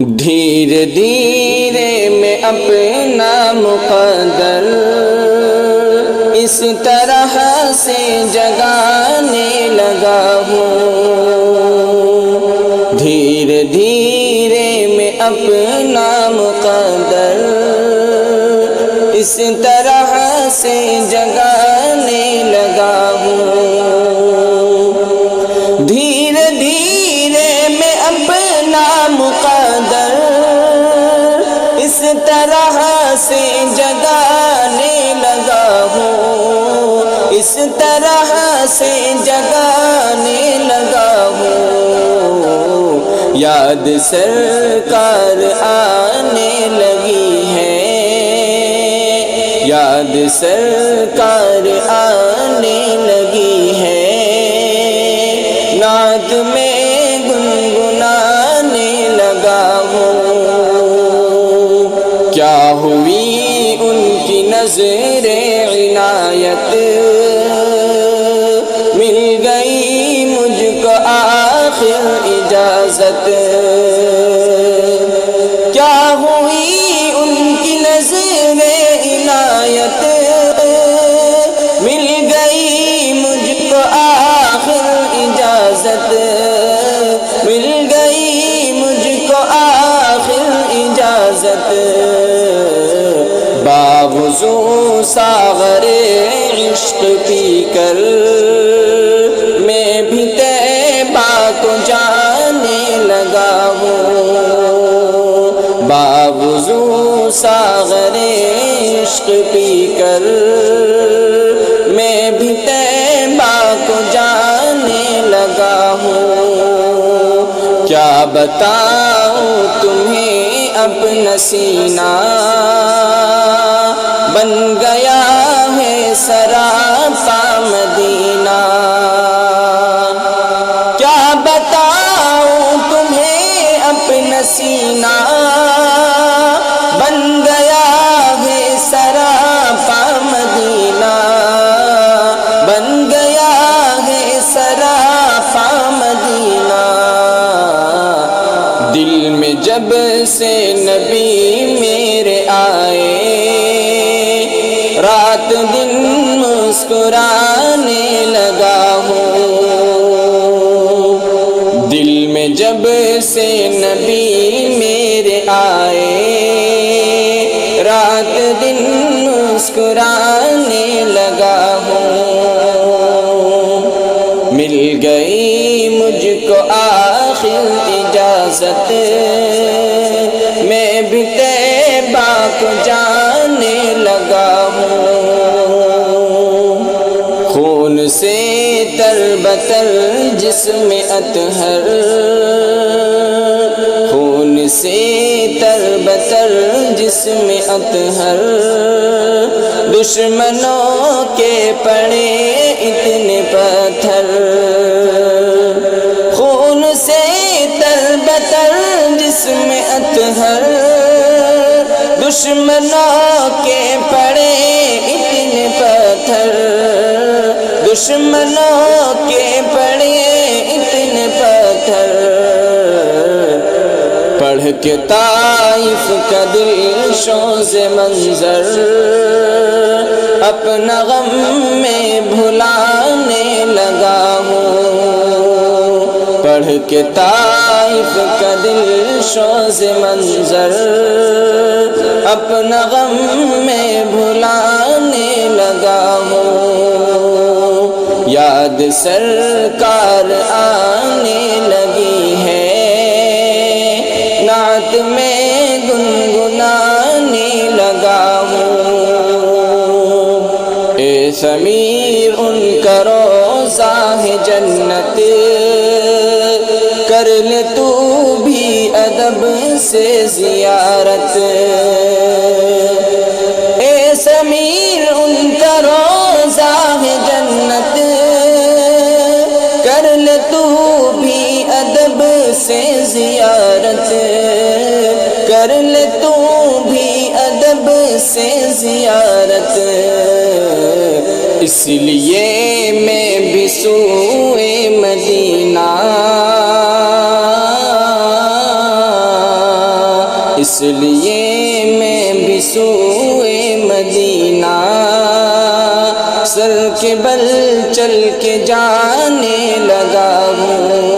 دھیرے دھیرے میں اپنا مقدر اس طرح سے جگانے لگا ہوں، دھیرے دھیرے میں اپنا مقدر اس طرح سے جگانے لگا ہوں، دھیرے دھیرے میں اپنا مقدر اس طرح سے جگانے لگا ہوں، اس طرح سے جگانے لگا ہوں، یاد سرکار آنے لگی ہے، یاد سرکار آنے لگی ہے، نعت میں گنگنانے لگا ہوں، کیا ہوئی ان کی نظر عنایت، مل گئی مجھ کو آخر اجازت، کیا ہوئی ان کی نظر عنایت، مل گئی مجھ کو آخر اجازت، مل گئی مجھ کو آخر اجازت، باوضو ساغر عشق پی کر میں بھی طیبہ کو جانے لگا ہوں، باوضو ساغر عشق پی کر میں بھی طیبہ کو جانے لگا ہوں، کیا بتاؤں تمہیں اپنا سینہ بن گیا ہے سراپا مدینہ، کیا بتاؤں تمہیں اپنا سینہ بن گیا ہے سراپا مدینہ، بن گیا ہے سراپا مدینہ، دل میں جب سے نبی میرے آئے رات دن مسکرانے لگا ہوں، دل میں جب سے نبی میرے آئے رات دن مسکرانے لگا ہوں، مل گئی مجھ کو آخر اجازت، میں بھی طیبہ کو جانے لگا ہوں، خون سے تربتر جسم اطہر، خون سے تربتر جسم اطہر، دشمنوں کے پڑے اتنے پتھر، خون سے تربتر جسم اطہر، دشمنوں کے پڑے اتنے پتھر، دشمنوں کے پڑے اتنے پتھر، پڑھ کے طائف کا دل شوز منظر اپنا غم میں بھلانے لگا ہوں، پڑھ کے طائف کا دل شوز منظر اپنا غم میں بھلانے لگا ہوں، یاد سرکار آنے لگی ہے، نعت میں گنگنانے لگا ہوں، اے ضمیر ان کا روضہ ہے جنت، کر لے تو بھی ادب سے زیارت، اے ضمیر ان کا روضہ ہے جنت، کر لے تو بھی ادب سے زیارت، کر لے تو بھی ادب سے زیارت، اس لیے میں بھی سوئے مدینہ اس لیے میں بھی سوئے مدینہ سر کے بل چل کے جانے لگا ہوں۔